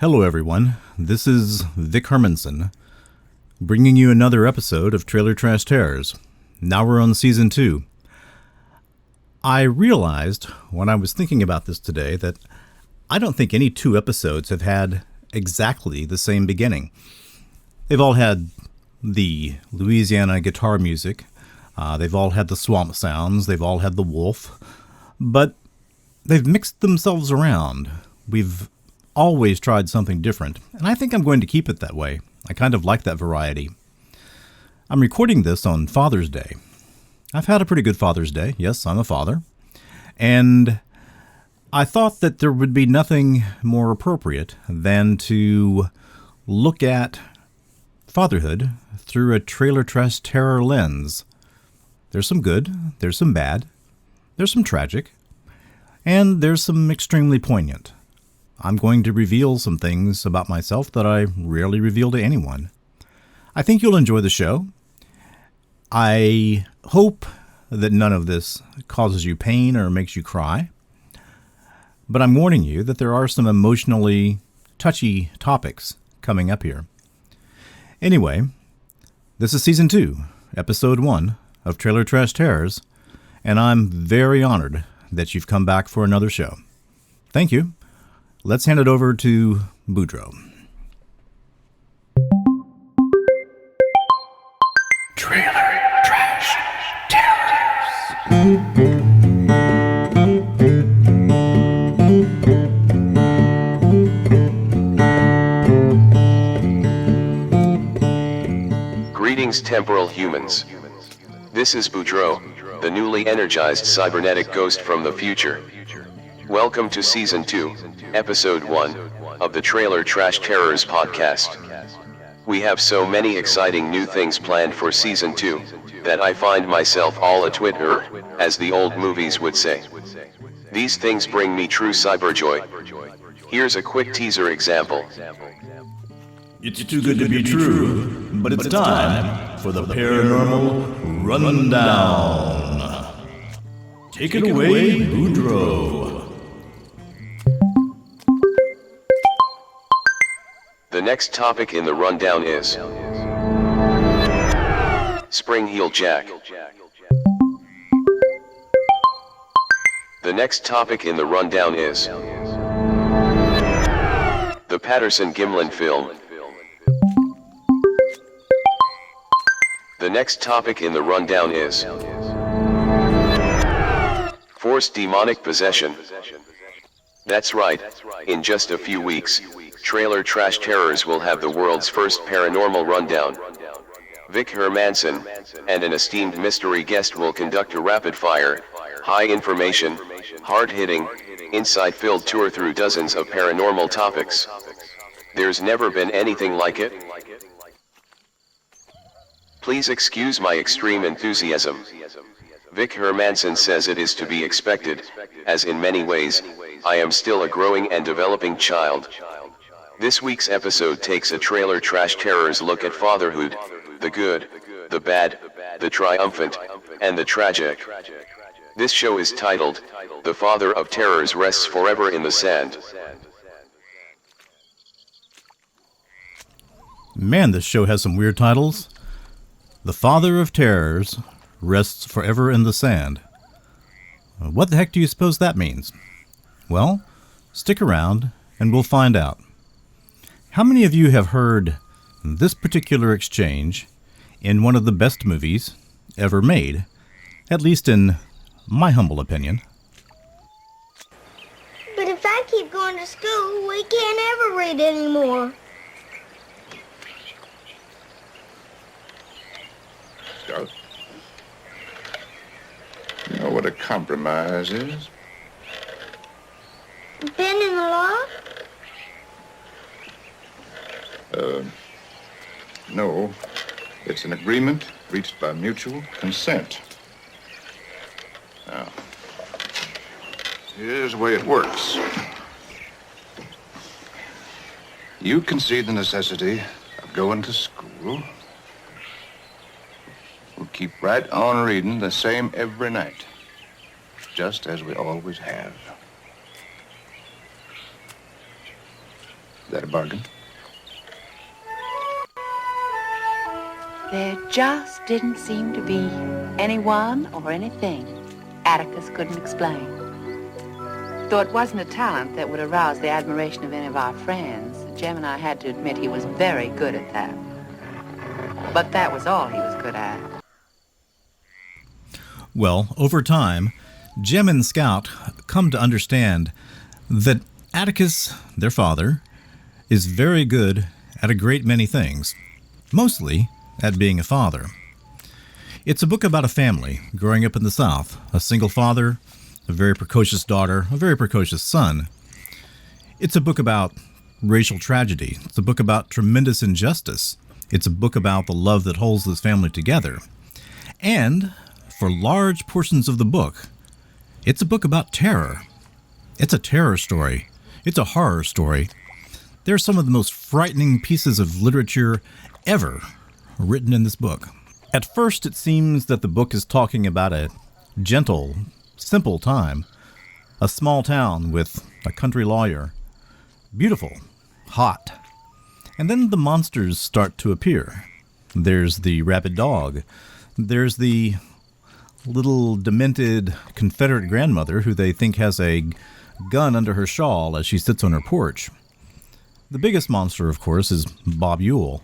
Hello everyone, this is Vic Hermanson, bringing you another episode of Trailer Trash Terrors. Now we're on Season 2. I realized when I was thinking about this today that I don't think any two episodes have had exactly the same beginning. They've all had the Louisiana guitar music, they've all had the swamp sounds, they've all had the wolf, but they've mixed themselves around. We've always tried something different, and I think I'm going to keep it that way. I kind of like that variety. I'm recording this on Father's Day. I've had a pretty good Father's Day. Yes, I'm a father. And I thought that there would be nothing more appropriate than to look at fatherhood through a Trailer Trash Terror lens. There's some good, there's some bad, there's some tragic, and there's some extremely poignant. I'm going to reveal some things about myself that I rarely reveal to anyone. I think you'll enjoy the show. I hope that none of this causes you pain or makes you cry. But I'm warning you that there are some emotionally touchy topics coming up here. Anyway, this is Season 2, Episode 1 of Trailer Trash Terrors, and I'm very honored that you've come back for another show. Thank you. Let's hand it over to Boudreaux. Trailer Trash Terrors. Greetings, temporal humans. This is Boudreaux, the newly energized cybernetic ghost from the future. Welcome to Season 2, Episode 1, of the Trailer Trash Terrors podcast. We have so many exciting new things planned for Season 2, that I find myself all a Twitter, as the old movies would say. These things bring me true cyberjoy. Here's a quick teaser example. It's too good to be true, but it's time for the Paranormal Rundown. Take it away, Boudreaux. The next topic in the rundown is Spring Heel Jack. The next topic in the rundown is the Patterson-Gimlin film. The next topic in the rundown is forced demonic possession. That's right, in just a few weeks, Trailer Trash Terrors will have the world's first paranormal rundown. Vic Hermanson and an esteemed mystery guest will conduct a rapid-fire, high-information, hard-hitting, insight-filled tour through dozens of paranormal topics. There's never been anything like it. Please excuse my extreme enthusiasm. Vic Hermanson says it is to be expected, as in many ways, I am still a growing and developing child. This week's episode takes a Trailer Trash Terrors look at fatherhood, the good, the bad, the triumphant, and the tragic. This show is titled, The Father of Terrors Rests Forever in the Sand. Man, this show has some weird titles. The Father of Terrors Rests Forever in the Sand. What the heck do you suppose that means? Well, stick around and we'll find out. How many of you have heard this particular exchange in one of the best movies ever made, at least in my humble opinion? But if I keep going to school, we can't ever read anymore. Scout, you know what a compromise is? Been in the law? No. It's an agreement reached by mutual consent. Now, here's the way it works. You concede the necessity of going to school. We'll keep right on reading the same every night, just as we always have. that a bargain? There just didn't seem to be anyone or anything Atticus couldn't explain. Though it wasn't a talent that would arouse the admiration of any of our friends, Jem and I had to admit he was very good at that. But that was all he was good at. Well, over time, Jem and Scout come to understand that Atticus, their father, is very good at a great many things, mostly at being a father. It's a book about a family growing up in the South, a single father, a very precocious daughter, a very precocious son. It's a book about racial tragedy. It's a book about tremendous injustice. It's a book about the love that holds this family together. And for large portions of the book, it's a book about terror. It's a terror story. It's a horror story. They're some of the most frightening pieces of literature ever written in this book. At first, it seems that the book is talking about a gentle, simple time, a small town with a country lawyer. Beautiful, hot. And then the monsters start to appear. There's the rabid dog. There's the little demented Confederate grandmother who they think has a gun under her shawl as she sits on her porch. The biggest monster, of course, is Bob Ewell.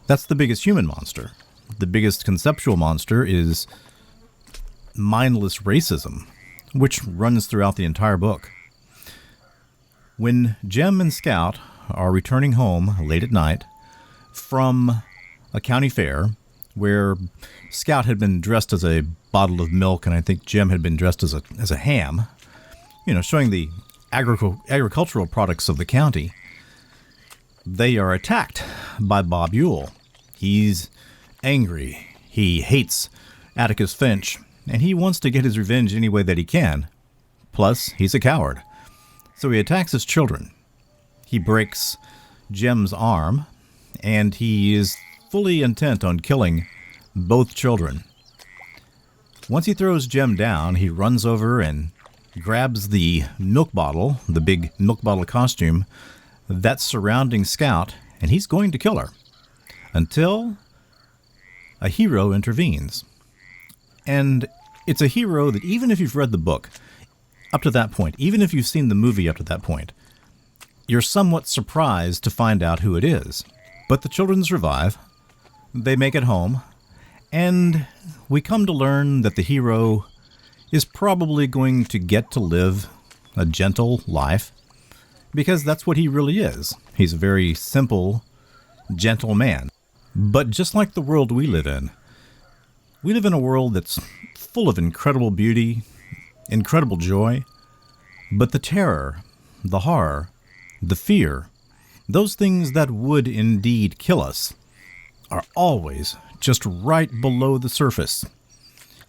That's the biggest human monster. The biggest conceptual monster is mindless racism, which runs throughout the entire book. When Jem and Scout are returning home late at night from a county fair where Scout had been dressed as a bottle of milk and I think Jem had been dressed as a ham, showing the agricultural products of the county, they are attacked by Bob Ewell. He's angry. He hates Atticus Finch, and he wants to get his revenge any way that he can. Plus, he's a coward. So he attacks his children. He breaks Jem's arm, and he is fully intent on killing both children. Once he throws Jem down, he runs over and grabs the milk bottle, the big milk bottle costume, that's surrounding Scout, and he's going to kill her. Until a hero intervenes. And it's a hero that even if you've read the book up to that point, even if you've seen the movie up to that point, you're somewhat surprised to find out who it is. But the children survive, they make it home, and we come to learn that the hero is probably going to get to live a gentle life, because that's what he really is. He's a very simple, gentle man. But just like the world we live in a world that's full of incredible beauty, incredible joy, but the terror, the horror, the fear, those things that would indeed kill us, are always just right below the surface.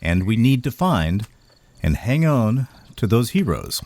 And we need to find and hang on to those heroes.